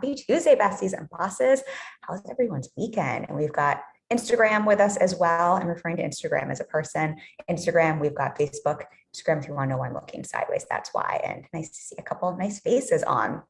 Happy Tuesday, besties and bosses. How's everyone's weekend? And we've got Instagram with us as well. I'm referring to Instagram as a person. Instagram, we've got Facebook. Instagram, if you want to know why I'm looking sideways, that's why. And nice to see a couple of nice faces on.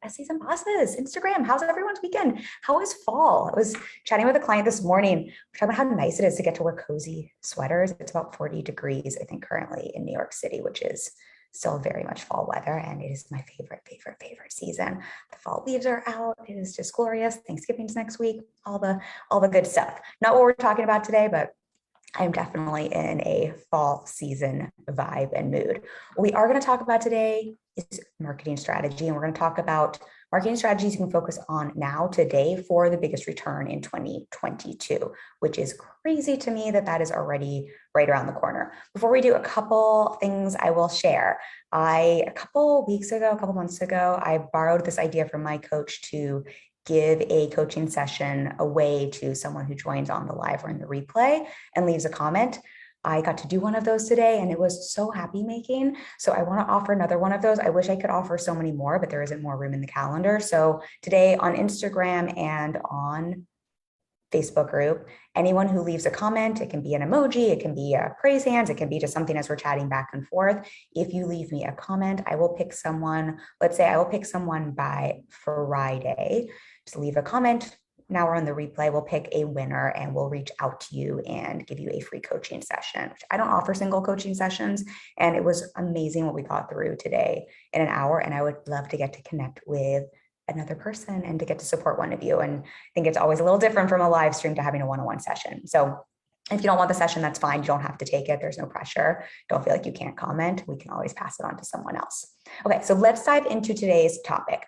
Besties and bosses, Instagram, how's everyone's weekend? How was fall? I was chatting with a client this morning. We're talking about how nice it is to get to wear cozy sweaters. It's about 40 degrees, I think, currently in New York City, which is still very much fall weather, and it is my favorite season. The fall leaves are out. It is just glorious. Thanksgiving's next week. All the good stuff. Not what we're talking about today, but I'm definitely in a fall season vibe and mood. What we are going to talk about today is marketing strategy, and we're going to talk about marketing strategies you can focus on now, today, for the biggest return in 2022, which is crazy to me that is already right around the corner. Before we do, a couple things I will share. A couple months ago, I borrowed this idea from my coach to give a coaching session away to someone who joins on the live or in the replay and leaves a comment. I got to do one of those today and it was so happy making. So I want to offer another one of those. I wish I could offer so many more, but there isn't more room in the calendar. So today on Instagram and on Facebook group, anyone who leaves a comment, it can be an emoji, it can be a praise hands, it can be just something as we're chatting back and forth. If you leave me a comment, I will pick someone. Let's say I will pick someone by Friday to leave a comment. Now we're on the replay, we'll pick a winner and we'll reach out to you and give you a free coaching session. I don't offer single coaching sessions, and it was amazing what we got through today in an hour. And I would love to get to connect with another person and to get to support one of you. And I think it's always a little different from a live stream to having a one-on-one session. So if you don't want the session, that's fine. You don't have to take it. There's no pressure. Don't feel like you can't comment. We can always pass it on to someone else. Okay, so let's dive into today's topic.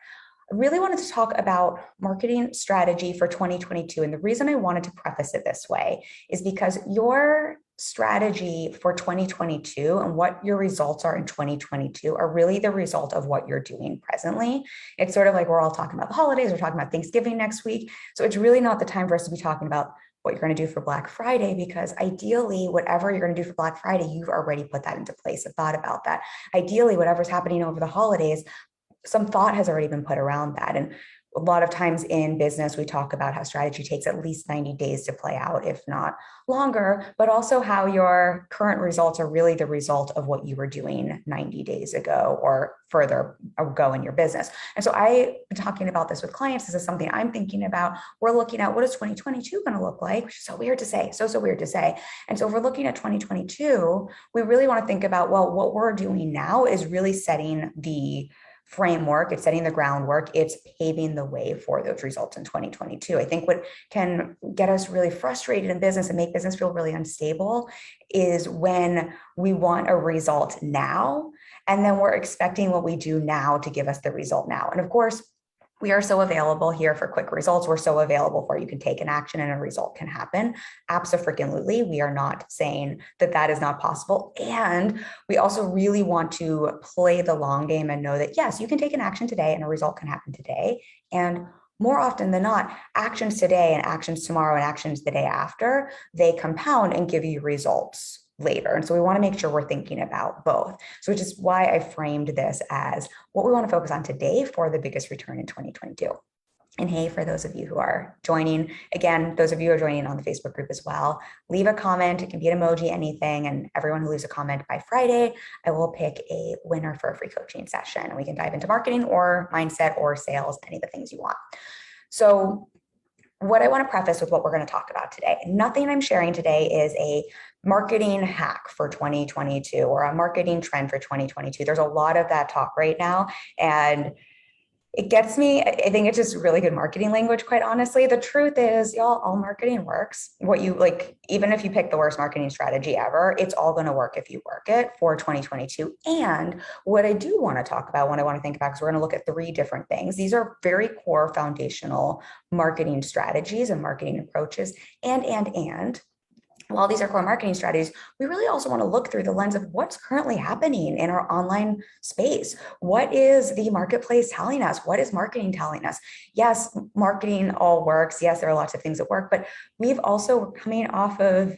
I really wanted to talk about marketing strategy for 2022. And the reason I wanted to preface it this way is because your strategy for 2022 and what your results are in 2022 are really the result of what you're doing presently. It's sort of like we're all talking about the holidays, we're talking about Thanksgiving next week. So it's really not the time for us to be talking about what you're going to do for Black Friday, because ideally, whatever you're going to do for Black Friday, you've already put that into place and thought about that. Ideally, whatever's happening over the holidays, some thought has already been put around that. And a lot of times in business, we talk about how strategy takes at least 90 days to play out, if not longer, but also how your current results are really the result of what you were doing 90 days ago or further ago in your business. And so I've been talking about this with clients. This is something I'm thinking about. We're looking at what is 2022 going to look like, which is so weird to say, so weird to say. And so if we're looking at 2022, we really want to think about, well, what we're doing now is really setting the framework, it's setting the groundwork, it's paving the way for those results in 2022. I think what can get us really frustrated in business and make business feel really unstable is when we want a result now, and then we're expecting what we do now to give us the result now. And of course, we are so available here for quick results. We're so available for you can take an action and a result can happen. Absolutely. We are not saying that is not possible. And we also really want to play the long game and know that, yes, you can take an action today and a result can happen today. And more often than not, actions today and actions tomorrow and actions the day after, they compound and give you results later. And so we want to make sure we're thinking about both. So which is why I framed this as what we want to focus on today for the biggest return in 2022. And hey, for those of you who are joining, again, those of you who are joining on the Facebook group as well, leave a comment. It can be an emoji, anything. And everyone who leaves a comment by Friday, I will pick a winner for a free coaching session. And we can dive into marketing or mindset or sales, any of the things you want. So what I want to preface with what we're going to talk about today, nothing I'm sharing today is a marketing hack for 2022 or a marketing trend for 2022. There's a lot of that talk right now, and it gets me. I think it's just really good marketing language, quite honestly. The truth is, y'all, all marketing works. What you like, even if you pick the worst marketing strategy ever, it's all going to work if you work it for 2022. And what I do want to talk about, what I want to think about, because we're going to look at three different things. These are very core foundational marketing strategies and marketing approaches. And while these are core marketing strategies, we really also want to look through the lens of what's currently happening in our online space. What is the marketplace telling us? What is marketing telling us? Yes, marketing all works. Yes, there are lots of things that work, but we've also coming off of,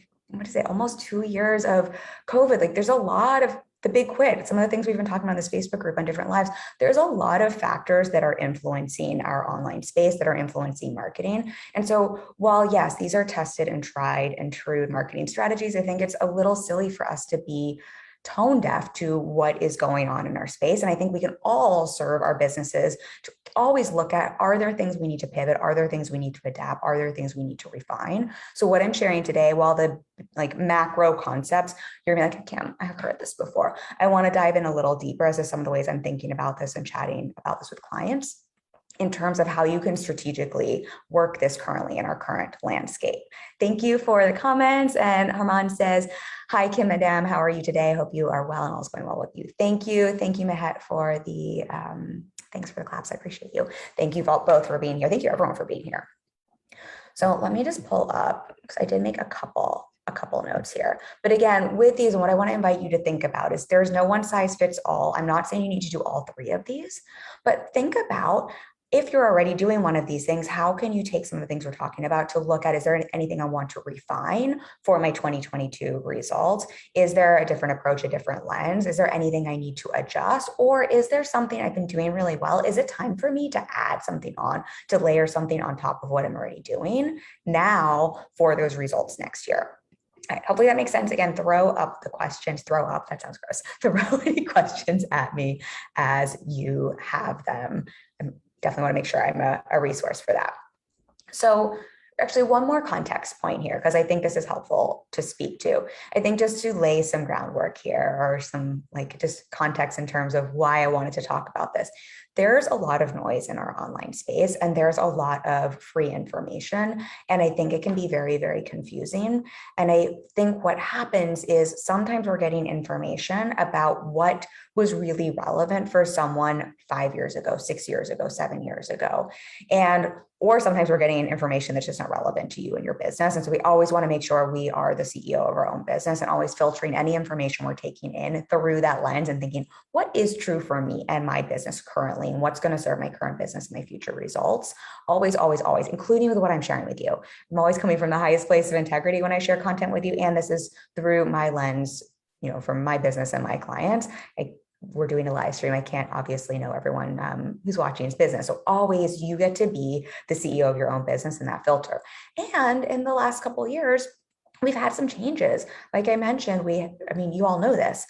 almost 2 years of COVID. Like there's a lot of the big quit, some of the things we've been talking about in this Facebook group on different lives, there's a lot of factors that are influencing our online space, that are influencing marketing. And so while yes, these are tested and tried and true marketing strategies, I think it's a little silly for us to be tone deaf to what is going on in our space. And I think we can all serve our businesses to always look at, are there things we need to pivot? Are there things we need to adapt? Are there things we need to refine? So what I'm sharing today, while the macro concepts, you're gonna be like, Kim, I've heard this before. I want to dive in a little deeper as to some of the ways I'm thinking about this and chatting about this with clients in terms of how you can strategically work this currently in our current landscape. Thank you for the comments. And Harman says, hi, Kim, Madam, how are you today? Hope you are well and all is going well with you. Thank you. Thank you, Mehet, for the, thanks for the claps. I appreciate you. Thank you both for being here. Thank you everyone for being here. So let me just pull up, because I did make a couple notes here. But again, with these, and what I want to invite you to think about is there's no one size fits all. I'm not saying you need to do all three of these, but think about, if you're already doing one of these things, how can you take some of the things we're talking about to look at, is there anything I want to refine for my 2022 results? Is there a different approach, a different lens? Is there anything I need to adjust? Or is there something I've been doing really well? Is it time for me to add something on, to layer something on top of what I'm already doing now for those results next year? All right, hopefully that makes sense. Again, throw up the questions, that sounds gross. Throw any questions at me as you have them. Definitely want to make sure I'm a resource for that. So actually one more context point here, because I think this is helpful to speak to. I think just to lay some groundwork here, or some just context in terms of why I wanted to talk about this. There's a lot of noise in our online space, and there's a lot of free information. And I think it can be very, very confusing. And I think what happens is sometimes we're getting information about what was really relevant for someone 5 years ago, 6 years ago, 7 years ago. Or sometimes we're getting information that's just not relevant to you and your business. And so we always want to make sure we are the CEO of our own business, and always filtering any information we're taking in through that lens and thinking, what is true for me and my business currently, and what's going to serve my current business and my future results? Always, always, always, including with what I'm sharing with you. I'm always coming from the highest place of integrity when I share content with you. And this is through my lens, from my business and my clients. We're doing a live stream. I can't obviously know everyone who's watching his business. So always you get to be the CEO of your own business in that filter. And in the last couple of years, we've had some changes. Like I mentioned, you all know this.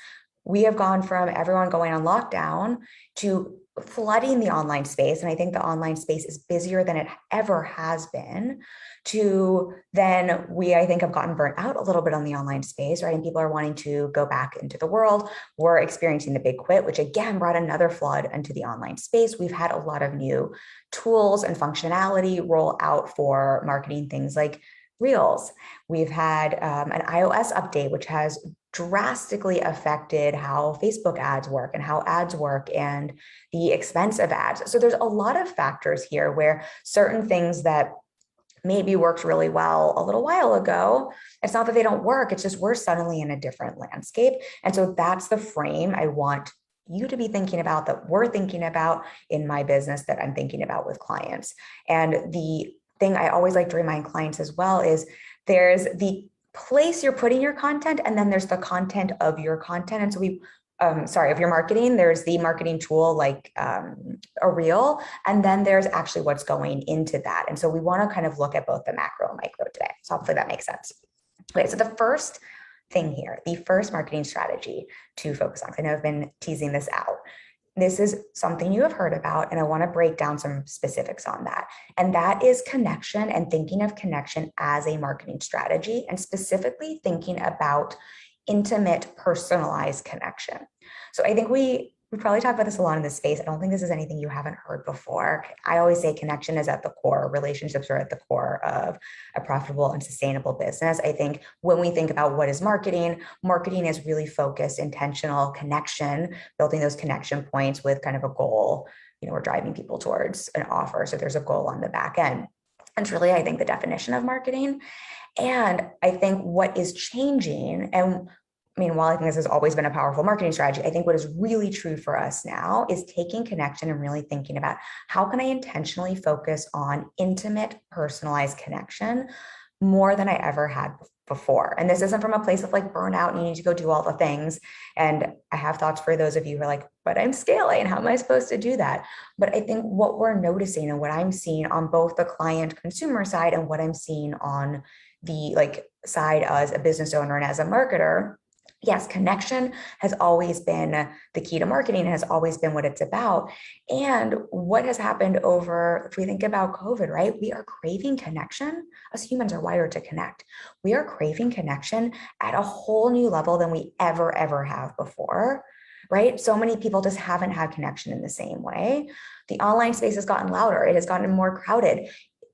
We have gone from everyone going on lockdown to flooding the online space. And I think the online space is busier than it ever has been, to then I think have gotten burnt out a little bit on the online space, right? And people are wanting to go back into the world. We're experiencing the big quit, which again brought another flood into the online space. We've had a lot of new tools and functionality roll out for marketing, things like Reels. We've had an iOS update, which has drastically affected how Facebook ads work and how ads work and the expense of ads. So there's a lot of factors here where certain things that maybe worked really well a little while ago, it's not that they don't work, it's just we're suddenly in a different landscape. And so that's the frame I want you to be thinking about, that we're thinking about in my business, that I'm thinking about with clients. And the thing I always like to remind clients as well is there's the place you're putting your content, and then there's the content of your content. And so of your marketing, there's the marketing tool like a reel, and then there's actually what's going into that. And so we want to kind of look at both the macro and micro today. So hopefully that makes sense. Okay, so the first thing here, the first marketing strategy to focus on, I know I've been teasing this out. This is something you have heard about, and I want to break down some specifics on that. And that is connection, and thinking of connection as a marketing strategy, and specifically thinking about intimate, personalized connection. So I think we probably talk about this a lot in this space. I don't think this is anything you haven't heard before. I always say connection is at the core. Relationships are at the core of a profitable and sustainable business. I think when we think about what is marketing, marketing is really focused, intentional connection, building those connection points with kind of a goal. We're driving people towards an offer. So there's a goal on the back end. And it's really, I think, the definition of marketing. And I think what is changing, and while I think this has always been a powerful marketing strategy, I think what is really true for us now is taking connection and really thinking about how can I intentionally focus on intimate, personalized connection more than I ever had before. And this isn't from a place of like burnout and you need to go do all the things. And I have thoughts for those of you who are like, but I'm scaling. How am I supposed to do that? But I think what we're noticing and what I'm seeing on both the client consumer side and what I'm seeing on the like side as a business owner and as a marketer, yes, connection has always been the key to marketing, has always been what it's about. And what has happened over, if we think about COVID, right? We are craving connection. Us humans are wired to connect. We are craving connection at a whole new level than we ever have before, right? So many people just haven't had connection in the same way. The online space has gotten louder. It has gotten more crowded.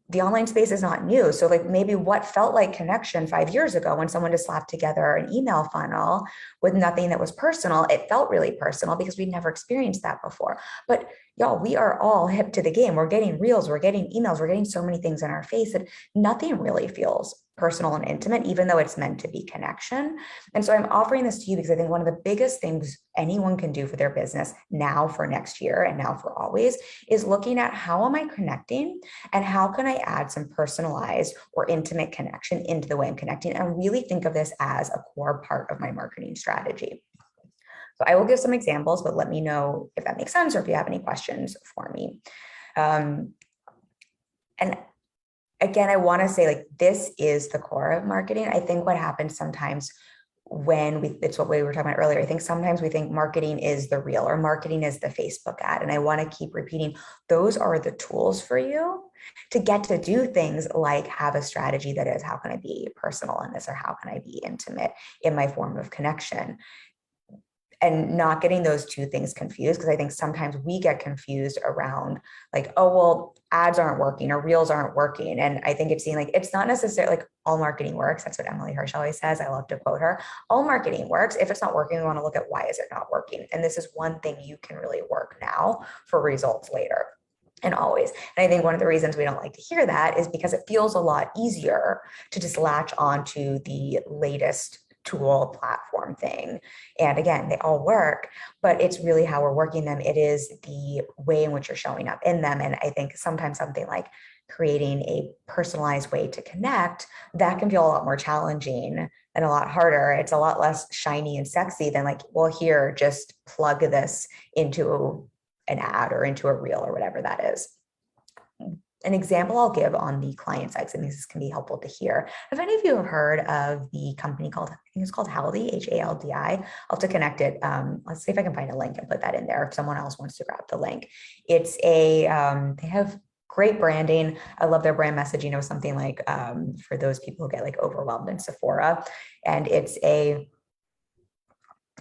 The online space is not new. So like maybe what felt like connection 5 years ago when someone just slapped together an email funnel with nothing that was personal, it felt really personal because we'd never experienced that before. But y'all, we are all hip to the game. We're getting reels, we're getting emails, we're getting so many things in our face that nothing really feels personal and intimate, even though it's meant to be connection. And so I'm offering this to you because I think one of the biggest things anyone can do for their business now for next year and now for always is looking at how am I connecting and how can I add some personalized or intimate connection into the way I'm connecting and really think of this as a core part of my marketing strategy. So I will give some examples, but let me know if that makes sense or if you have any questions for me. And again, I want to say like, this is the core of marketing. I think what happens sometimes when it's what we were talking about earlier. I think sometimes we think marketing is the reel or marketing is the Facebook ad. And I want to keep repeating, those are the tools for you to get to do things like have a strategy that is, how can I be personal in this? Or how can I be intimate in my form of connection? And not getting those two things confused, because I think sometimes we get confused around like, oh, well, ads aren't working or reels aren't working. And I think it's seen like, it's not necessarily like all marketing works. That's what Emily Hirsch always says. I love to quote her. All marketing works. If it's not working, we want to look at why is it not working? And this is one thing you can really work now for results later. And always. And I think one of the reasons we don't like to hear that is because it feels a lot easier to just latch onto the latest tool platform thing. And again, they all work, but it's really how we're working them. It is the way in which you're showing up in them. And I think sometimes something like creating a personalized way to connect, that can feel a lot more challenging and a lot harder. It's a lot less shiny and sexy than like, well, here, just plug this into an ad or into a reel or whatever that is. An example I'll give on the client side, because I think this can be helpful to hear. Have any of you heard of the company called, I think it's called Haldi, Haldi? I'll have to connect it. Let's see if I can find a link and put that in there if someone else wants to grab the link. It's a, they have great branding. I love their brand messaging. It was something like for those people who get like overwhelmed in Sephora. And it's a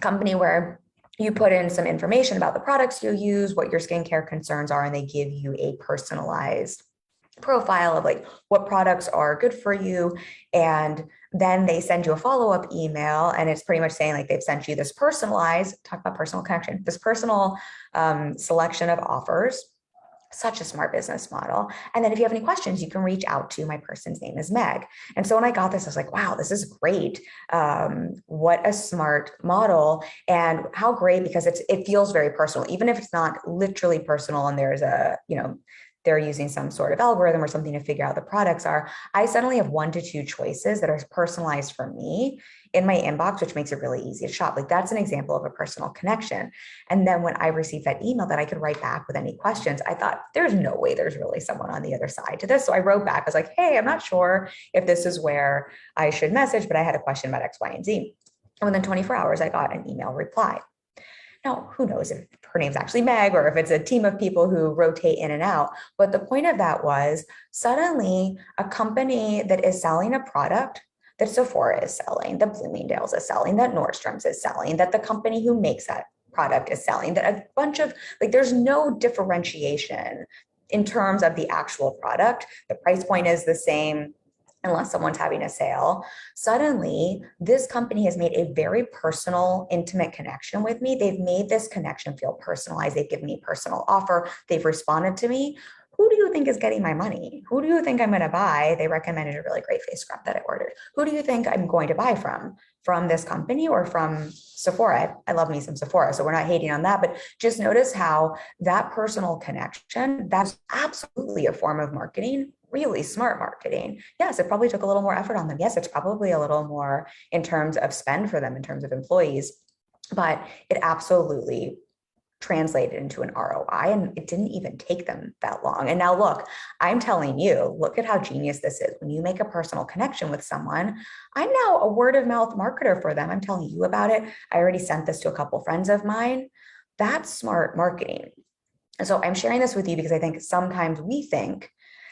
company where you put in some information about the products you use, what your skincare concerns are, and they give you a personalized profile of like what products are good for you. And then they send you a follow-up email, and it's pretty much saying like they've sent you this personalized, talk about personal connection, this personal selection of offers. Such a smart business model. And then if you have any questions, you can reach out to, my person's name is Meg. And so when I got this, I was like, wow, this is great. What a smart model, and how great, because it feels very personal, even if it's not literally personal and there's a, they're using some sort of algorithm or something to figure out the products are. I suddenly have 1 to 2 choices that are personalized for me in my inbox, which makes it really easy to shop. Like that's an example of a personal connection. And then when I received that email that I could write back with any questions, I thought there's no way there's really someone on the other side to this. So I wrote back, I was like, hey, I'm not sure if this is where I should message, but I had a question about X, Y, and Z. And within 24 hours, I got an email reply. Now, who knows if her name's actually Meg or if it's a team of people who rotate in and out. But the point of that was suddenly a company that is selling a product that Sephora is selling, that Bloomingdale's is selling, that Nordstrom's is selling, that the company who makes that product is selling, that a bunch of, like, there's no differentiation in terms of the actual product. The price point is the same, unless someone's having a sale. Suddenly, this company has made a very personal, intimate connection with me. They've made this connection feel personalized. They've given me a personal offer. They've responded to me. Who do you think is getting my money? Who do you think I'm going to buy? They recommended a really great face scrub that I ordered. Who do you think I'm going to buy from? From this company or from Sephora? I love me some Sephora, so we're not hating on that, but just notice how that personal connection, that's absolutely a form of marketing, really smart marketing. Yes, it probably took a little more effort on them. Yes, it's probably a little more in terms of spend for them, in terms of employees, but it absolutely translated into an ROI, and it didn't even take them that long. And now look, I'm telling you, look at how genius this is. When you make a personal connection with someone, I'm now a word of mouth marketer for them. I'm telling you about it. I already sent this to a couple friends of mine. That's smart marketing. And so I'm sharing this with you because I think sometimes we think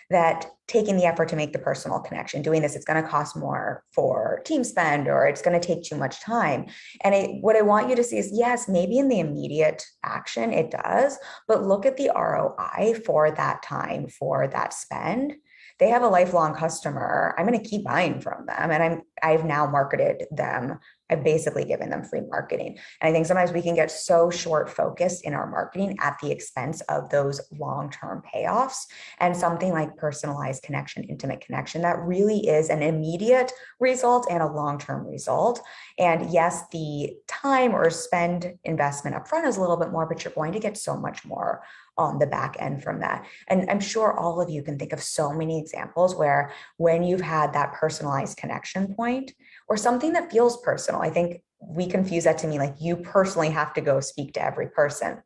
that taking the effort to make the personal connection, doing this, it's going to cost more for team spend, or it's going to take too much time. And what I want you to see is, yes, maybe in the immediate action it does, but look at the ROI for that time, for that spend. They have a lifelong customer. I'm going to keep buying from them, and I've now marketed them. I've basically given them free marketing. And I think sometimes we can get so short focused in our marketing at the expense of those long-term payoffs. And something like personalized connection, intimate connection, that really is an immediate result and a long-term result. And yes, the time or spend investment upfront is a little bit more, but you're going to get so much more on the back end from that. And I'm sure all of you can think of so many examples where when you've had that personalized connection point or something that feels personal, I think we confuse that to mean like you personally have to go speak to every person.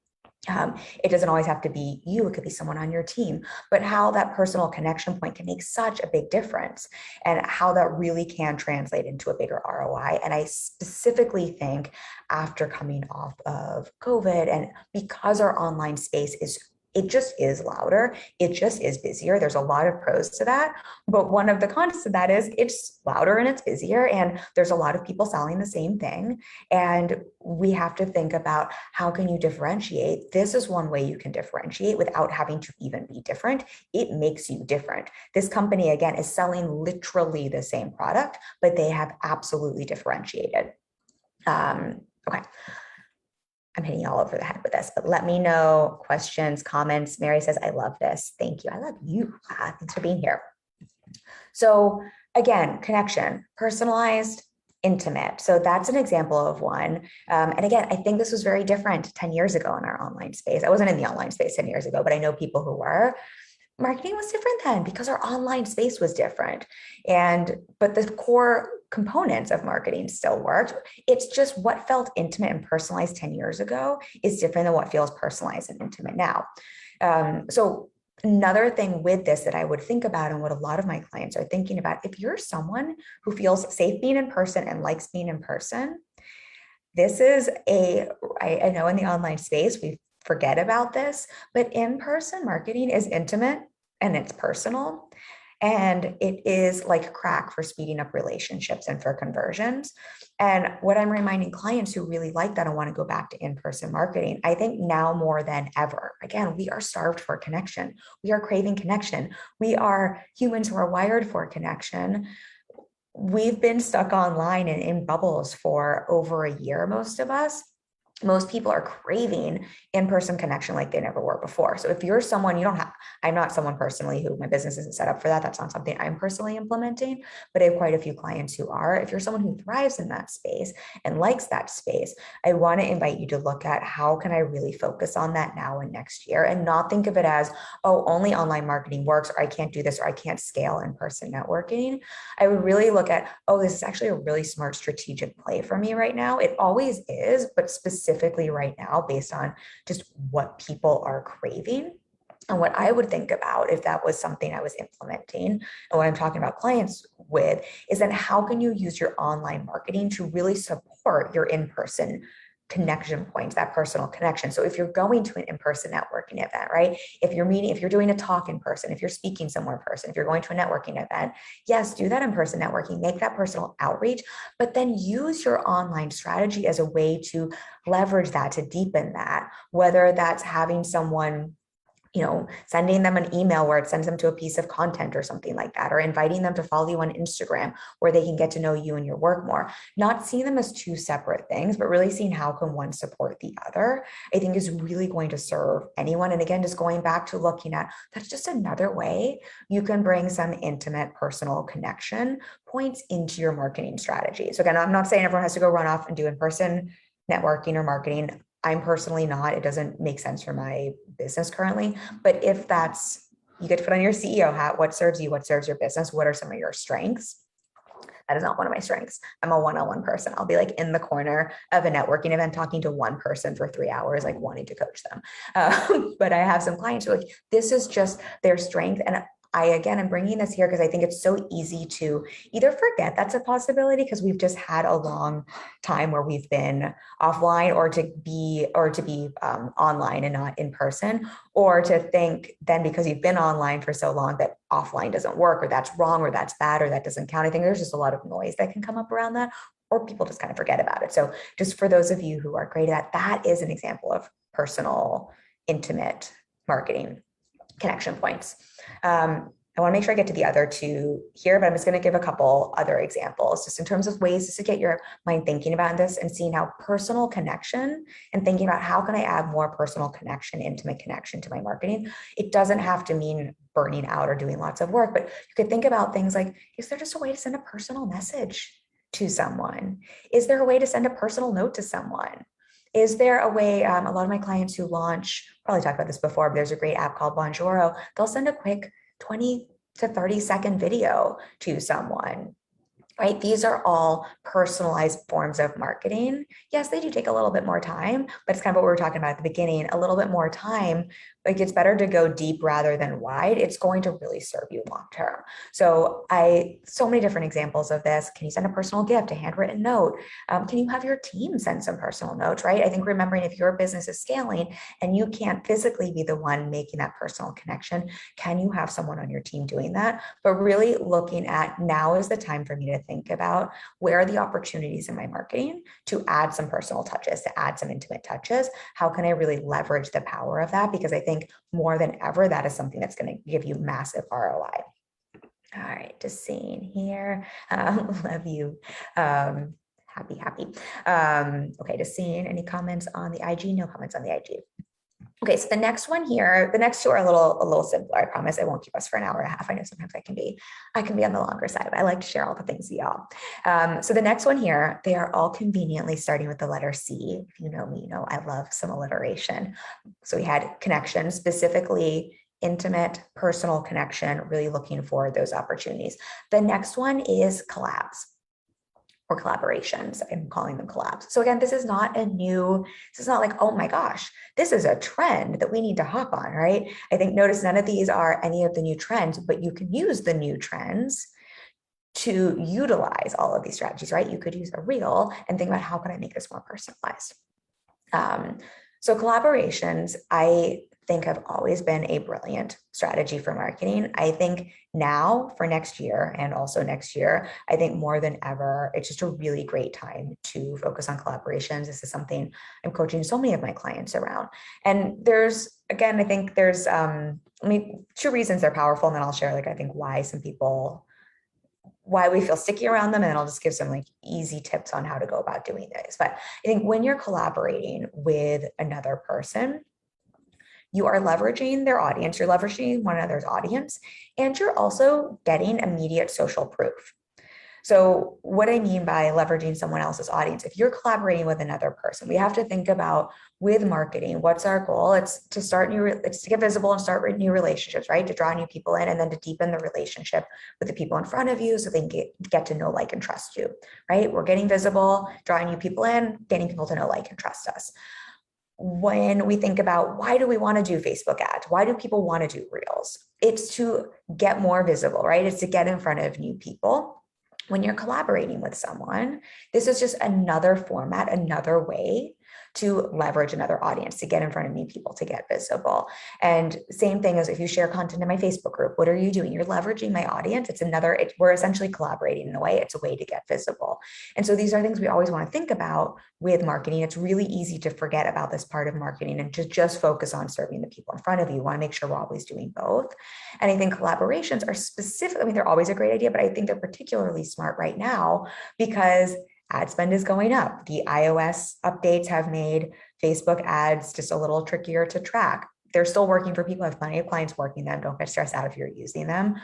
It doesn't always have to be you, it could be someone on your team, but how that personal connection point can make such a big difference and how that really can translate into a bigger ROI. And I specifically think after coming off of COVID, and because our online space it just is louder. It just is busier. There's a lot of pros to that. But one of the cons to that is it's louder and it's busier, and there's a lot of people selling the same thing. And we have to think about how can you differentiate? This is one way you can differentiate without having to even be different. It makes you different. This company, again, is selling literally the same product, but they have absolutely differentiated. Okay. I'm hitting you all over the head with this, but let me know questions, comments. Mary says, I love this. Thank you. I love you. Thanks for being here. So again, connection, personalized, intimate. So that's an example of one. And again, I think this was very different 10 years ago in our online space. I wasn't in the online space 10 years ago, but I know people who were. Marketing was different then because our online space was different. But the core components of marketing still worked. It's just what felt intimate and personalized 10 years ago is different than what feels personalized and intimate now. So another thing with this that I would think about, and what a lot of my clients are thinking about, if you're someone who feels safe being in person and likes being in person, this is I know in the online space, we forget about this, but in-person marketing is intimate and it's personal. And it is like crack for speeding up relationships and for conversions. And what I'm reminding clients who really like that and want to go back to in-person marketing, I think now more than ever, again, we are starved for connection. We are craving connection. We are humans who are wired for connection. We've been stuck online and in bubbles for over a year, most of us. Most people are craving in-person connection like they never were before. So if you're someone, I'm not someone personally who my business isn't set up for that. That's not something I'm personally implementing, but I have quite a few clients who are. If you're someone who thrives in that space and likes that space, I want to invite you to look at how can I really focus on that now and next year, and not think of it as, oh, only online marketing works, or I can't do this, or I can't scale in-person networking. I would really look at, oh, this is actually a really smart strategic play for me right now. It always is, but specifically right now, based on just what people are craving. And what I would think about if that was something I was implementing, and what I'm talking about clients with, is then how can you use your online marketing to really support your in-person connection points, that personal connection. So if you're going to an in-person networking event, right? If you're doing a talk in person, if you're speaking somewhere in person, if you're going to a networking event, yes, do that in-person networking, make that personal outreach, but then use your online strategy as a way to leverage that, to deepen that, whether that's having someone, sending them an email where it sends them to a piece of content or something like that, or inviting them to follow you on Instagram where they can get to know you and your work more. Not seeing them as two separate things, but really seeing how can one support the other, I think is really going to serve anyone. And again, just going back to looking at, that's just another way you can bring some intimate personal connection points into your marketing strategy. So again, I'm not saying everyone has to go run off and do in-person networking or marketing. I'm personally not. It doesn't make sense for my business currently. But if that's You get to put on your CEO hat. What serves you? What serves your business? What are some of your strengths? That is not one of my strengths. I'm a one-on-one person. I'll be like in the corner of a networking event talking to one person for 3 hours, like wanting to coach them. But I have some clients who are like, this is just their strength. And again, I'm bringing this here because I think it's so easy to either forget that's a possibility because we've just had a long time where we've been offline, or to be online and not in person, or to think then because you've been online for so long that offline doesn't work, or that's wrong, or that's bad, or that doesn't count. I think there's just a lot of noise that can come up around that, or people just kind of forget about it. So just for those of you who are great at that, is an example of personal, intimate marketing connection points. I want to make sure I get to the other two here, but I'm just going to give a couple other examples just in terms of ways just to get your mind thinking about this and seeing how personal connection and thinking about how can I add more personal connection, intimate connection to my marketing. It doesn't have to mean burning out or doing lots of work, but you could think about things like, is there just a way to send a personal message to someone? Is there a way to send a personal note to someone? Is there a way, a lot of my clients who launch, probably talked about this before, but there's a great app called Bonjoro. They'll send a quick 20 to 30-second video to someone, right? These are all personalized forms of marketing. Yes, they do take a little bit more time, but it's kind of what we were talking about at the beginning, a little bit more time. Like, it's better to go deep rather than wide. It's going to really serve you long-term. So many different examples of this. Can you send a personal gift, a handwritten note? Can you have your team send some personal notes, right? I think remembering if your business is scaling and you can't physically be the one making that personal connection, can you have someone on your team doing that? But really looking at, now is the time for me to think about where are the opportunities in my marketing to add some personal touches, to add some intimate touches. How can I really leverage the power of that? Because I think more than ever, that is something that's going to give you massive ROI. All right, just seeing here. Love you. Happy. Okay, just seeing any comments on the IG. No comments on the IG. Okay, so the next one here, the next two are a little simpler. I promise I won't keep us for an hour and a half. I know sometimes I can be on the longer side, but I like to share all the things with y'all. So the next one here, they are all conveniently starting with the letter C. If you know me, you know I love some alliteration. So we had connection, specifically intimate, personal connection, really looking for those opportunities. The next one is collabs, or collaborations. I'm calling them collabs. So again, this is not like, oh my gosh, this is a trend that we need to hop on, right? I think notice none of these are any of the new trends, but you can use the new trends to utilize all of these strategies, right? You could use a reel and think about, how can I make this more personalized? So collaborations, I think, have always been a brilliant strategy for marketing. I think now for next year, and also next year, I think more than ever, it's just a really great time to focus on collaborations. This is something I'm coaching so many of my clients around. And I think there's two reasons they're powerful, and then I'll share, I think why we feel sticky around them, and then I'll just give some easy tips on how to go about doing this. But I think when you're collaborating with another person, you are leveraging their audience, you're leveraging one another's audience, and you're also getting immediate social proof. So what I mean by leveraging someone else's audience, if you're collaborating with another person, we have to think about, with marketing, what's our goal? It's to get visible and start new relationships, right? To draw new people in, and then to deepen the relationship with the people in front of you so they can get to know, like, and trust you, right? We're getting visible, drawing new people in, getting people to know, like, and trust us. When we think about, why do we want to do Facebook ads? Why do people want to do reels? It's to get more visible, right? It's to get in front of new people. When you're collaborating with someone, this is just another format, another way to leverage another audience, to get in front of new people, to get visible. And same thing as if you share content in my Facebook group, what are you doing? You're leveraging my audience. We're essentially collaborating in a way. It's a way to get visible. And so these are things we always want to think about with marketing. It's really easy to forget about this part of marketing and to just focus on serving the people in front of you. You want to make sure we're always doing both. And I think collaborations are specific. I mean, they're always a great idea, but I think they're particularly smart right now because ad spend is going up. The iOS updates have made Facebook ads just a little trickier to track. They're still working for people. I have plenty of clients working them. Don't get stressed out if you're using them.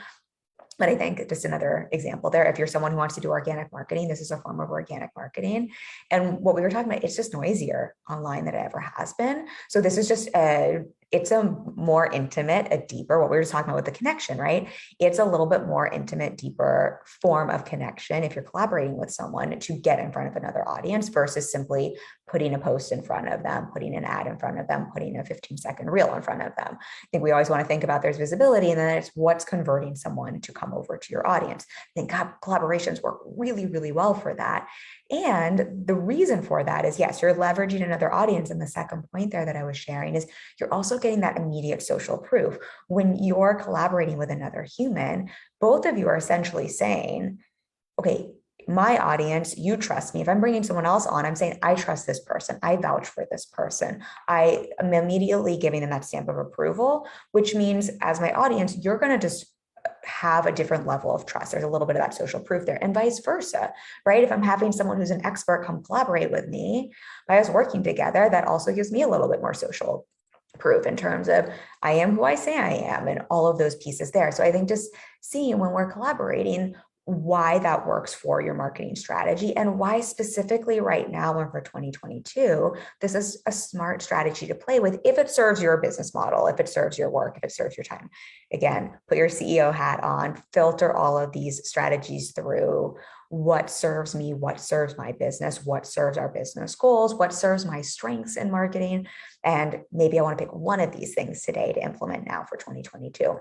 But I think just another example there, if you're someone who wants to do organic marketing, this is a form of organic marketing. And what we were talking about, it's just noisier online than it ever has been. So this is just it's a more intimate, a deeper, what we were just talking about with the connection, right? It's a little bit more intimate, deeper form of connection if you're collaborating with someone to get in front of another audience versus simply putting a post in front of them, putting an ad in front of them, putting a 15-second reel in front of them. I think we always want to think about there's visibility, and then it's what's converting someone to come over to your audience. I think collaborations work really, really well for that. And the reason for that is, yes, you're leveraging another audience. And the second point there that I was sharing is you're also getting that immediate social proof. When you're collaborating with another human, both of you are essentially saying, okay, my audience, you trust me. If I'm bringing someone else on, I'm saying, I trust this person. I vouch for this person. I am immediately giving them that stamp of approval, which means as my audience, you're going to just have a different level of trust. There's a little bit of that social proof there, and vice versa, right? If I'm having someone who's an expert come collaborate with me, by us working together, that also gives me a little bit more social proof in terms of I am who I say I am and all of those pieces there. So I think just seeing when we're collaborating, why that works for your marketing strategy and why specifically right now and for 2022, this is a smart strategy to play with if it serves your business model, if it serves your work, if it serves your time. Again, put your CEO hat on, filter all of these strategies through what serves me, what serves my business, what serves our business goals, what serves my strengths in marketing. And maybe I want to pick one of these things today to implement now for 2022.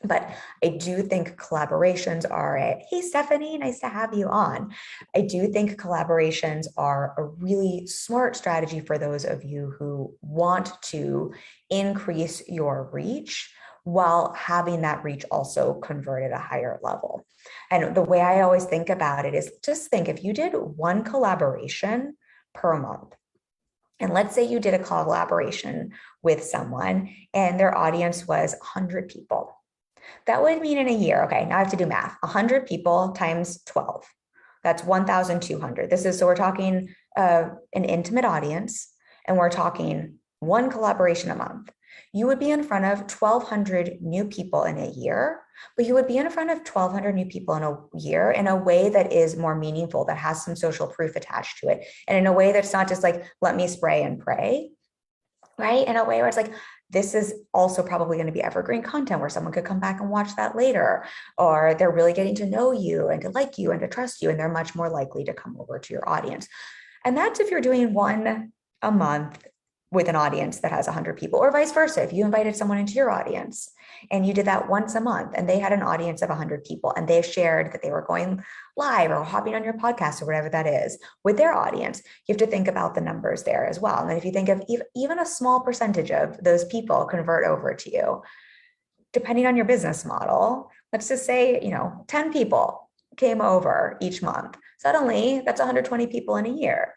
But I do think collaborations are hey, Stephanie, nice to have you on. I do think collaborations are a really smart strategy for those of you who want to increase your reach while having that reach also convert at a higher level. And the way I always think about it is just think if you did one collaboration per month, and let's say you did a collaboration with someone and their audience was 100 people. That would mean in a year, okay, now I have to do math, 100 people times 12. That's 1,200. So we're talking an intimate audience, and we're talking one collaboration a month. You would be in front of 1,200 new people in a year, but you would be in front of 1,200 new people in a year in a way that is more meaningful, that has some social proof attached to it, and in a way that's not just like, let me spray and pray, right? In a way where it's like, this is also probably going to be evergreen content where someone could come back and watch that later, or they're really getting to know you and to like you and to trust you, and they're much more likely to come over to your audience. And that's if you're doing one a month with an audience that has 100 people, or vice versa. If you invited someone into your audience and you did that once a month and they had an audience of 100 people and they shared that they were going live or hopping on your podcast or whatever that is with their audience, you have to think about the numbers there as well. And then if you think of even a small percentage of those people convert over to you, depending on your business model, let's just say, 10 people came over each month. Suddenly that's 120 people in a year.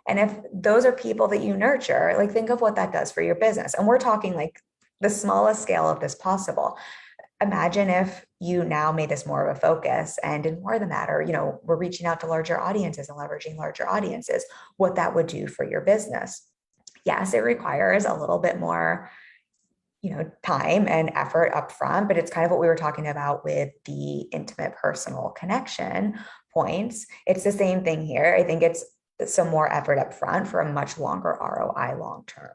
And if those are people that you nurture, like think of what that does for your business. And we're talking like the smallest scale of this possible. Imagine if you now made this more of a focus and did more than that, or, we're reaching out to larger audiences and leveraging larger audiences, what that would do for your business. Yes, it requires a little bit more, time and effort upfront, but it's kind of what we were talking about with the intimate personal connection points. It's the same thing here. I think it's some more effort up front for a much longer ROI long term.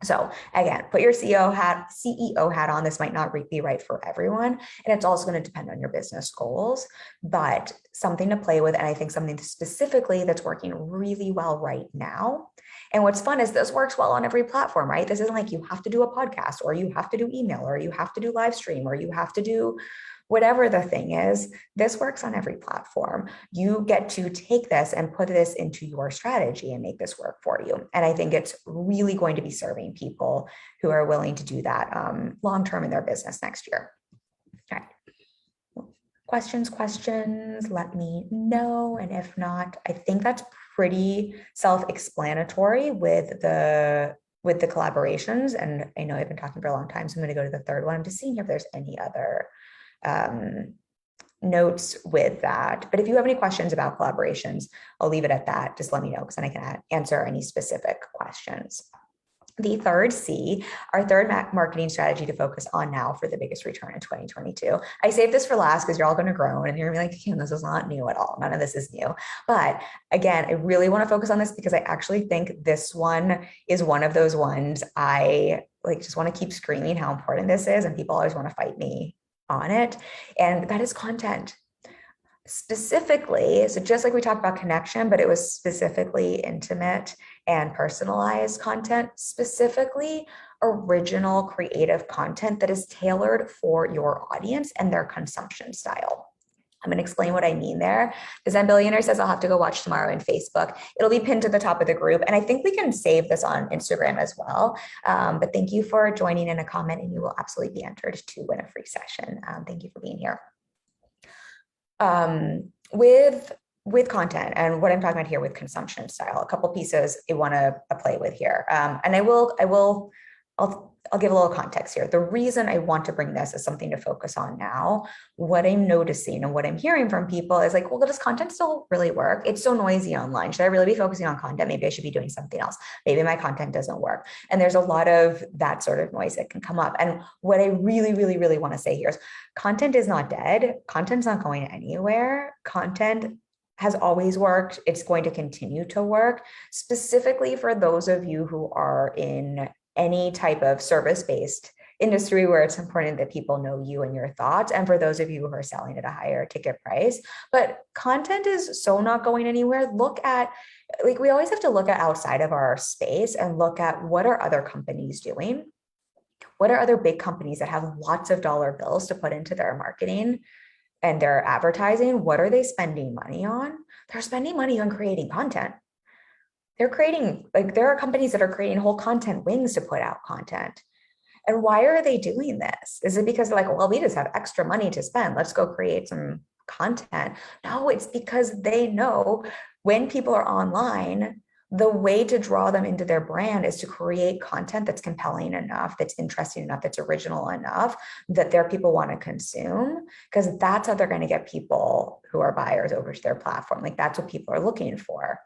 So again, put your CEO hat on. This might not be right for everyone. And it's also going to depend on your business goals, but something to play with. And I think something specifically that's working really well right now. And what's fun is this works well on every platform, right? This isn't like you have to do a podcast or you have to do email or you have to do live stream or you have to do whatever the thing is. This works on every platform. You get to take this and put this into your strategy and make this work for you. And I think it's really going to be serving people who are willing to do that long-term in their business next year. All right. Questions, let me know. And if not, I think that's pretty self-explanatory with the collaborations. And I know I've been talking for a long time, so I'm going to go to the third one. I'm just seeing if there's any other notes with that. But if you have any questions about collaborations, I'll leave it at that. Just let me know, because then I can answer any specific questions. The third C, our third marketing strategy to focus on now for the biggest return in 2022. I saved this for last because you're all going to groan and you're going to be like, Kim, this is not new at all. None of this is new. But again, I really want to focus on this because I actually think this one is one of those ones I like just want to keep screaming how important this is. And people always want to fight me on it. And that is content. Specifically, so just like we talked about connection, but it was specifically intimate and personalized content, specifically original creative content that is tailored for your audience and their consumption style. I'm going to explain what I mean there. The Zen Billionaire says I'll have to go watch tomorrow in Facebook. It'll be pinned to the top of the group. And I think we can save this on Instagram as well. But thank you for joining in a comment, and you will absolutely be entered to win a free session. Thank you for being here. With content and what I'm talking about here with consumption style, a couple pieces I want to play with here. And I'll give a little context here. The reason I want to bring this as something to focus on now, what I'm noticing and what I'm hearing from people is like, well, does content still really work? It's so noisy online. Should I really be focusing on content? Maybe I should be doing something else. Maybe my content doesn't work. And there's a lot of that sort of noise that can come up. And what I really, really, really want to say here is content is not dead. Content's not going anywhere. Content has always worked. It's going to continue to work, specifically for those of you who are in any type of service-based industry where it's important that people know you and your thoughts, and for those of you who are selling at a higher ticket price. But content is so not going anywhere. Look at, like, we always have to look at outside of our space and look at what are other companies doing? What are other big companies that have lots of dollar bills to put into their marketing and their advertising? What are they spending money on? They're spending money on creating content. They're creating, like, there are companies that are creating whole content wings to put out content. And why are they doing this? Is it because they're like, well, we just have extra money to spend, let's go create some content? No, it's because they know when people are online, the way to draw them into their brand is to create content that's compelling enough, that's interesting enough, that's original enough, that their people want to consume, because that's how they're going to get people who are buyers over to their platform. Like, that's what people are looking for.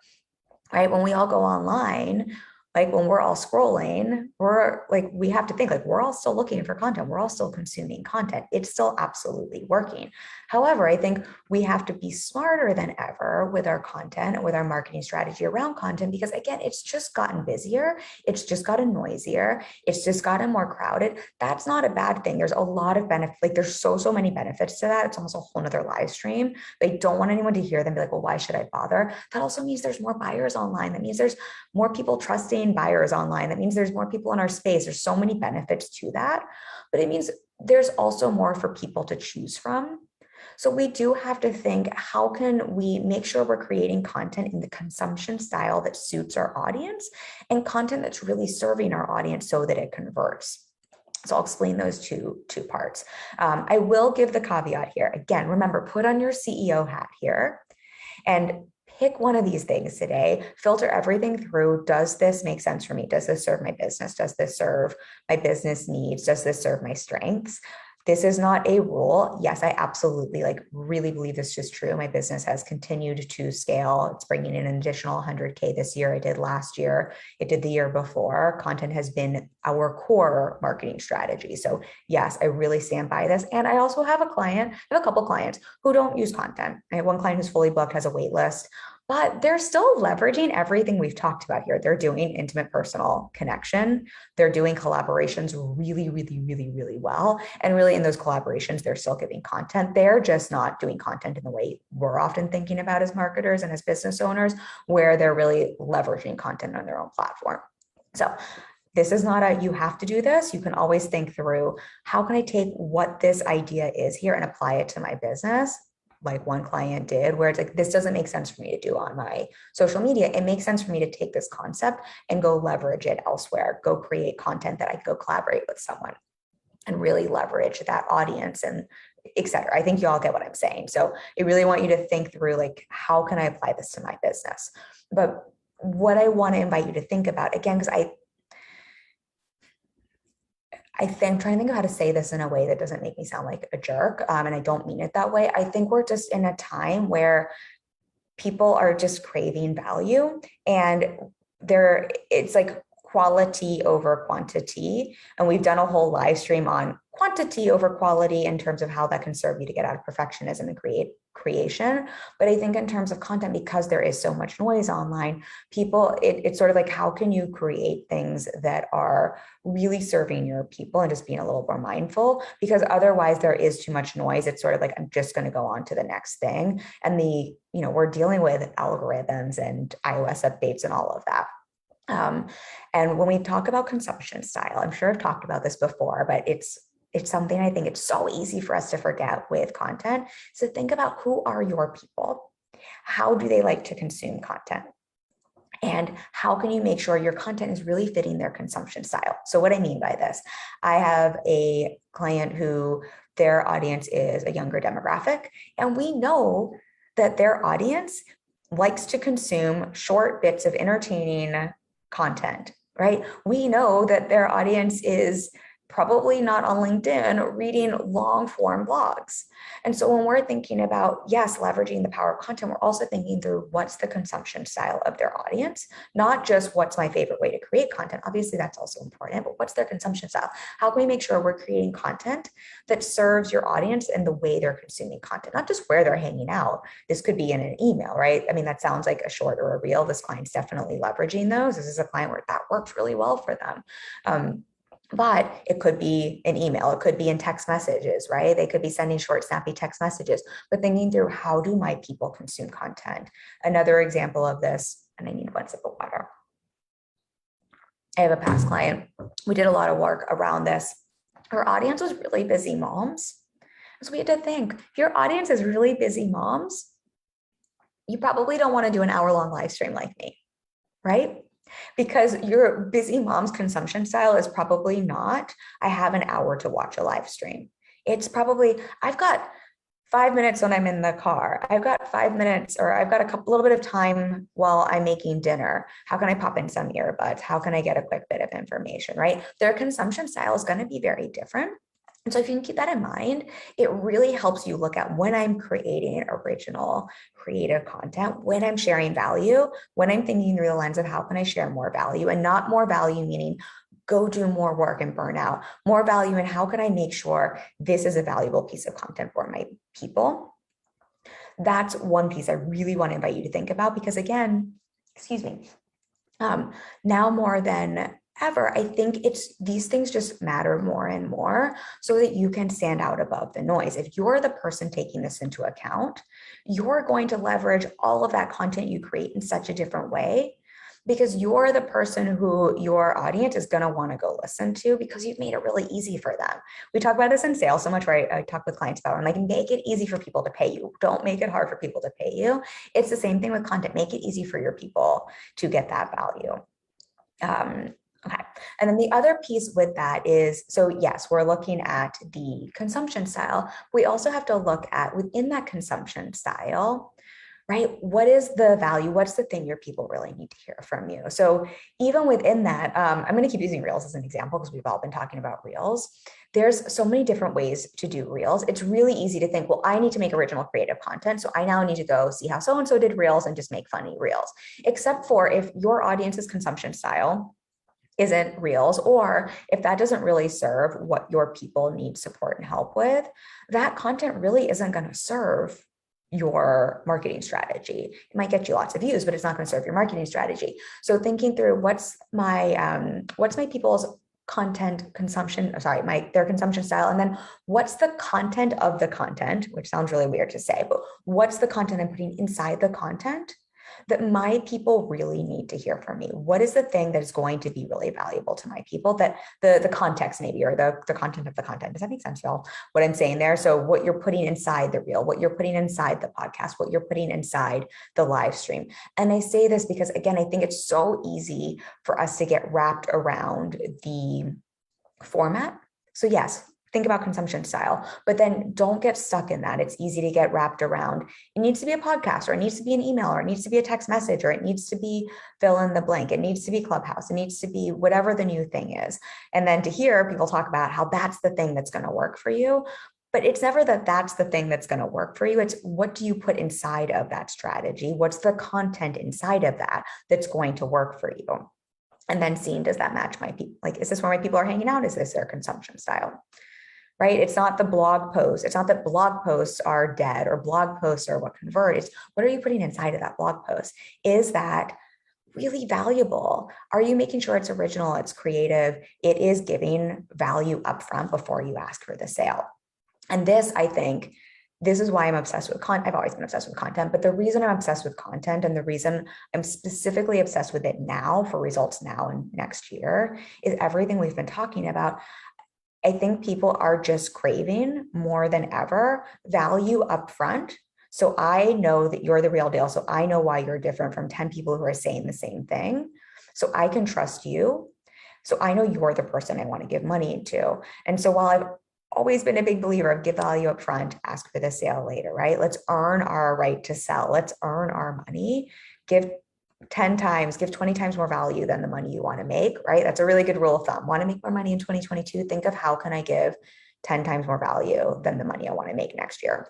Right? When we all go online, like when we're all scrolling, we're like, we have to think like we're all still looking for content. We're all still consuming content. It's still absolutely working. However, I think we have to be smarter than ever with our content and with our marketing strategy around content, because again, it's just gotten busier. It's just gotten noisier. It's just gotten more crowded. That's not a bad thing. There's a lot of benefits. Like, there's so many benefits to that. It's almost a whole nother live stream. They don't want anyone to hear them be like, well, why should I bother? That also means there's more buyers online. That means there's more people trusting buyers online. That means there's more people in our space. There's so many benefits to that, but it means there's also more for people to choose from. So we do have to think, how can we make sure we're creating content in the consumption style that suits our audience, and content that's really serving our audience so that it converts. So I'll explain those two parts. I will give the caveat here. Again, remember, put on your CEO hat here and pick one of these things today, filter everything through. Does this make sense for me? Does this serve my business? Does this serve my business needs? Does this serve my strengths? This is not a rule. Yes, I absolutely really believe this is true. My business has continued to scale. It's bringing in an additional 100K this year. It did last year. It did the year before. Content has been our core marketing strategy. So yes, I really stand by this. And I also have a couple clients who don't use content. I have one client who's fully booked, has a wait list, but they're still leveraging everything we've talked about here. They're doing intimate personal connection. They're doing collaborations really well. And really, in those collaborations, they're still giving content. They're just not doing content in the way we're often thinking about as marketers and as business owners, where they're really leveraging content on their own platform. So this is not a, you have to do this. You can always think through, how can I take what this idea is here and apply it to my business? Like one client did, where it's like, this doesn't make sense for me to do on my social media. It makes sense for me to take this concept and go leverage it elsewhere, go create content that I can go collaborate with someone and really leverage that audience and et cetera. I think you all get what I'm saying. So I really want you to think through, like, how can I apply this to my business? But what I want to invite you to think about, again, because I'm trying to think of how to say this in a way that doesn't make me sound like a jerk. And I don't mean it that way. I think we're just in a time where people are just craving value, and it's like, quality over quantity. And we've done a whole live stream on quantity over quality in terms of how that can serve you to get out of perfectionism and creation. But I think in terms of content, because there is so much noise online, it's sort of like, how can you create things that are really serving your people and just being a little more mindful? Because otherwise there is too much noise. It's sort of like, I'm just going to go on to the next thing. And we're dealing with algorithms and iOS updates and all of that. And when we talk about consumption style, I'm sure I've talked about this before, but it's something I think it's so easy for us to forget with content. So think about, who are your people? How do they like to consume content? And how can you make sure your content is really fitting their consumption style? So what I mean by this, I have a client who their audience is a younger demographic, and we know that their audience likes to consume short bits of entertaining content, right? We know that their audience is probably not on LinkedIn reading long form blogs. And so when we're thinking about, yes, leveraging the power of content, we're also thinking through what's the consumption style of their audience, not just what's my favorite way to create content. Obviously, that's also important, but what's their consumption style? How can we make sure we're creating content that serves your audience and the way they're consuming content, not just where they're hanging out? This could be in an email, right? I mean, that sounds like a short or a reel. This client's definitely leveraging those. This is a client where that works really well for them. But it could be an email, it could be in text messages, right? They could be sending short, snappy text messages, but thinking through, how do my people consume content? Another example of this, and I need one sip of water. I have a past client. We did a lot of work around this. Her audience was really busy moms. So we had to think, if your audience is really busy moms, you probably don't want to do an hour-long live stream like me, right? Because your busy mom's consumption style is probably not, I have an hour to watch a live stream. It's probably, I've got 5 minutes when I'm in the car. I've got 5 minutes, or I've got a little bit of time while I'm making dinner. How can I pop in some earbuds? How can I get a quick bit of information, right? Their consumption style is going to be very different. And so if you can keep that in mind, it really helps you look at, when I'm creating original, creative content, when I'm sharing value, when I'm thinking through the lens of how can I share more value, and not more value meaning go do more work and burn out, more value in how can I make sure this is a valuable piece of content for my people. That's one piece I really want to invite you to think about, because again, now more than ever, I think these things just matter more and more, so that you can stand out above the noise. If you're the person taking this into account, you're going to leverage all of that content you create in such a different way, because you're the person who your audience is going to want to go listen to, because you've made it really easy for them. We talk about this in sales so much, where I talk with clients about, I'm like, make it easy for people to pay you. Don't make it hard for people to pay you. It's the same thing with content. Make it easy for your people to get that value. Okay. And then the other piece with that is, so yes, we're looking at the consumption style. We also have to look at, within that consumption style, right? What is the value? What's the thing your people really need to hear from you? So even within that, I'm going to keep using Reels as an example, because we've all been talking about Reels. There's so many different ways to do Reels. It's really easy to think, well, I need to make original creative content, so I now need to go see how so-and-so did Reels and just make funny Reels. Except for if your audience's consumption style isn't Reels, or if that doesn't really serve what your people need support and help with, that content really isn't going to serve your marketing strategy. It might get you lots of views, but it's not going to serve your marketing strategy. So thinking through, what's my people's content consumption, their consumption style, and then what's the content of the content, which sounds really weird to say, but what's the content I'm putting inside the content that my people really need to hear from me? What is the thing that is going to be really valuable to my people, that the context maybe, or the content of the content? Does that make sense, y'all? What I'm saying there? So what you're putting inside the reel, what you're putting inside the podcast, what you're putting inside the live stream. And I say this because, again, I think it's so easy for us to get wrapped around the format. So yes, think about consumption style, but then don't get stuck in that. It's easy to get wrapped around. It needs to be a podcast, or it needs to be an email, or it needs to be a text message, or it needs to be fill in the blank. It needs to be Clubhouse. It needs to be whatever the new thing is. And then to hear people talk about how that's the thing that's going to work for you. But it's never that that's the thing that's going to work for you. It's, what do you put inside of that strategy? What's the content inside of that that's going to work for you? And then seeing, does that match my people? Like, is this where my people are hanging out? Is this their consumption style? Right? It's not the blog post. It's not that blog posts are dead or blog posts are what convert. It's what are you putting inside of that blog post? Is that really valuable? Are you making sure it's original, it's creative, it is giving value upfront before you ask for the sale? And this, I think, this is why I'm obsessed with content. I've always been obsessed with content, but the reason I'm obsessed with content and the reason I'm specifically obsessed with it now for results now and next year is everything we've been talking about. I think people are just craving more than ever value upfront. So I know that you're the real deal. So I know why you're different from 10 people who are saying the same thing. So I can trust you. So I know you're the person I want to give money to. And so while I've always been a big believer of give value up front, ask for the sale later, right? Let's earn our right to sell. Let's earn our money. Give 10 times, give 20 times more value than the money you want to make, right? That's a really good rule of thumb. Want to make more money in 2022? Think of how can I give 10 times more value than the money I want to make next year.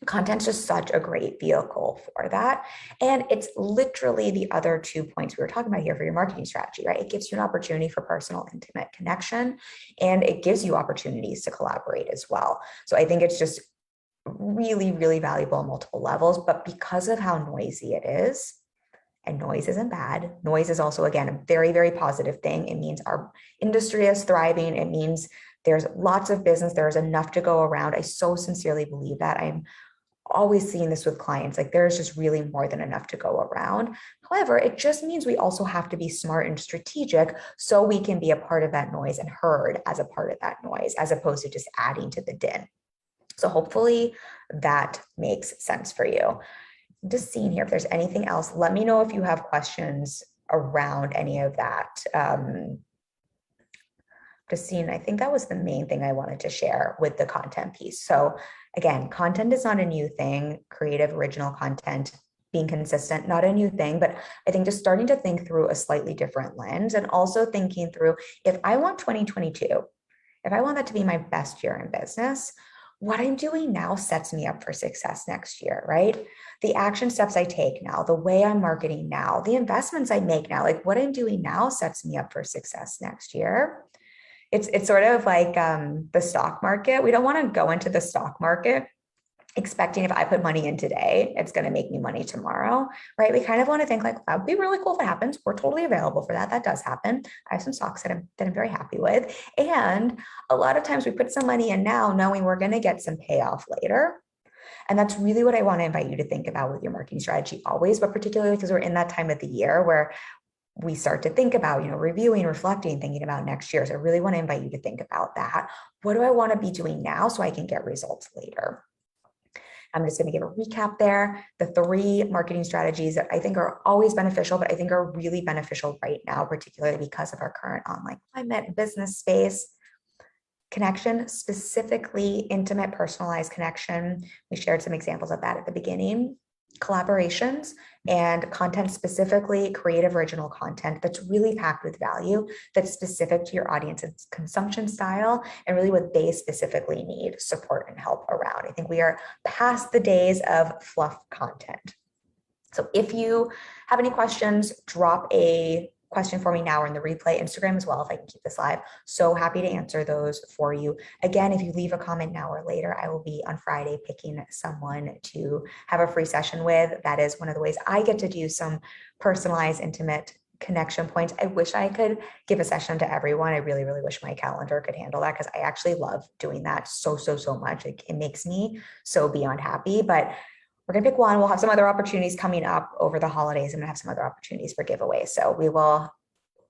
Content's just such a great vehicle for that. And it's literally the other 2 points we were talking about here for your marketing strategy, right? It gives you an opportunity for personal, intimate connection, and it gives you opportunities to collaborate as well. So I think it's just really, really valuable on multiple levels, but because of how noisy it is, and noise isn't bad. Noise is also, again, a very, very positive thing. It means our industry is thriving. It means there's lots of business. There's enough to go around. I so sincerely believe that. I'm always seeing this with clients. Like there's just really more than enough to go around. However, it just means we also have to be smart and strategic so we can be a part of that noise and heard as a part of that noise, as opposed to just adding to the din. So hopefully that makes sense for you. Just seeing here if there's anything else. Let me know if you have questions around any of that. Just seeing, I think that was the main thing I wanted to share with the content piece. So again, content is not a new thing. Creative, original content, being consistent, not a new thing, but I think just starting to think through a slightly different lens, and also thinking through, if I want 2022, if I want that to be my best year in business, what I'm doing now sets me up for success next year, right? The action steps I take now, the way I'm marketing now, the investments I make now, like what I'm doing now sets me up for success next year. It's sort of like the stock market. We don't want to go into the stock market expecting if I put money in today, it's going to make me money tomorrow, right? We kind of want to think like, that would be really cool if it happens. We're totally available for that. That does happen. I have some stocks that I'm very happy with. And a lot of times we put some money in now knowing we're going to get some payoff later. And that's really what I want to invite you to think about with your marketing strategy always, but particularly because we're in that time of the year where we start to think about, reviewing, reflecting, thinking about next year. So I really want to invite you to think about that. What do I want to be doing now so I can get results later? I'm just going to give a recap there. The 3 marketing strategies that I think are always beneficial, but I think are really beneficial right now, particularly because of our current online climate and business space. Connection, specifically intimate, personalized connection. We shared some examples of that at the beginning. Collaborations and content, specifically creative original content that's really packed with value, that's specific to your audience's consumption style and really what they specifically need support and help around. I think we are past the days of fluff content. So if you have any questions, drop a question for me now or in the replay, Instagram as well, if I can keep this live. So happy to answer those for you. Again, if you leave a comment now or later, I will be on Friday picking someone to have a free session with. That is one of the ways I get to do some personalized, intimate connection points. I wish I could give a session to everyone. I really, really wish my calendar could handle that because I actually love doing that so much. Like, it makes me so beyond happy, but we're going to pick one. We'll have some other opportunities coming up over the holidays. I'm going to have some other opportunities for giveaways. So we will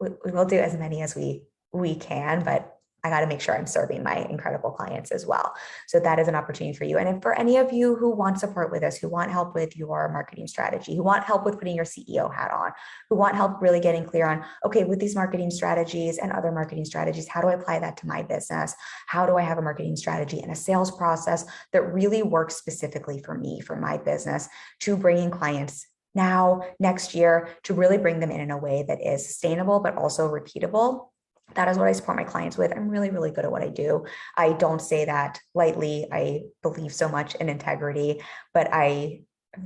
do as many as we can, but I got to make sure I'm serving my incredible clients as well. So that is an opportunity for you. And if for any of you who want support with us, who want help with your marketing strategy, who want help with putting your CEO hat on, who want help really getting clear on, okay, with these marketing strategies and other marketing strategies, how do I apply that to my business? How do I have a marketing strategy and a sales process that really works specifically for me, for my business, to bring in clients now, next year, to really bring them in a way that is sustainable, but also repeatable? That is what I support my clients with. I'm really, really good at what I do. I don't say that lightly. I believe so much in integrity, but I've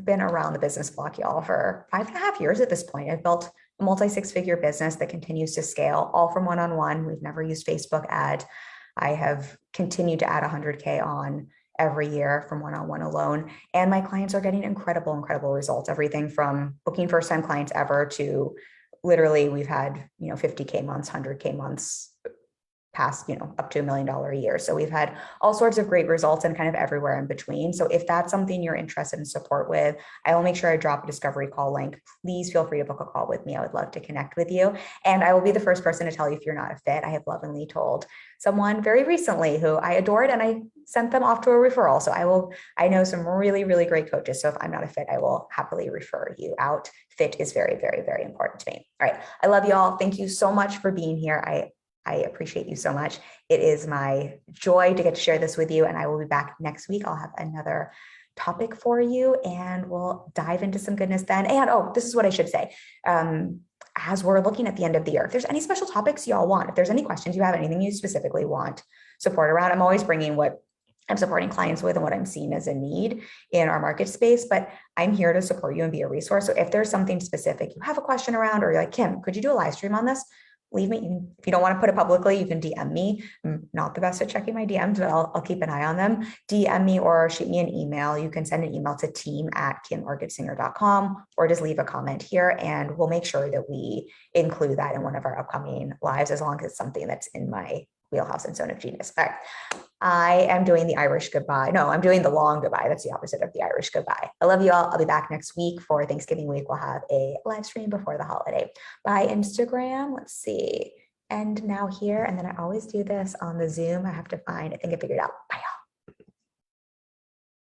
been around the business block, y'all, for 5.5 years at this point. I've built a multi-six-figure business that continues to scale, all from one-on-one. We've never used Facebook ads. I have continued to add 100K on every year from one-on-one alone. And my clients are getting incredible, incredible results. Everything from booking first-time clients ever to literally we've had, 50K months, 100K months, past, up to $1 million a year. So we've had all sorts of great results and kind of everywhere in between. So if that's something you're interested in support with, I will make sure I drop a discovery call link. Please feel free to book a call with me. I would love to connect with you. And I will be the first person to tell you if you're not a fit. I have lovingly told someone very recently who I adored and I sent them off to a referral. So I know some really, really great coaches. So if I'm not a fit, I will happily refer you out. Fit is very, very, very important to me. All right. I love you all. Thank you so much for being here. I appreciate you so much. It is my joy to get to share this with you, and I will be back next week. I'll have another topic for you, and we'll dive into some goodness then. And this is what I should say. As we're looking at the end of the year, if there's any special topics y'all want, if there's any questions you have, anything you specifically want support around, I'm always bringing what I'm supporting clients with and what I'm seeing as a need in our market space, but I'm here to support you and be a resource. So if there's something specific you have a question around, or you're like, Kim, could you do a live stream on this? Leave me. If you don't want to put it publicly, you can DM me. I'm not the best at checking my DMs, but I'll keep an eye on them. DM me or shoot me an email. You can send an email to team@kimorchidsinger.com or just leave a comment here, and we'll make sure that we include that in one of our upcoming lives, as long as it's something that's in my wheelhouse and zone of genius. All right. I am doing the Irish goodbye. No, I'm doing the long goodbye. That's the opposite of the Irish goodbye. I love you all. I'll be back next week for Thanksgiving week. We'll have a live stream before the holiday. Bye, Instagram. Let's see. And now here. And then I always do this on the Zoom. I think I figured it out. Bye.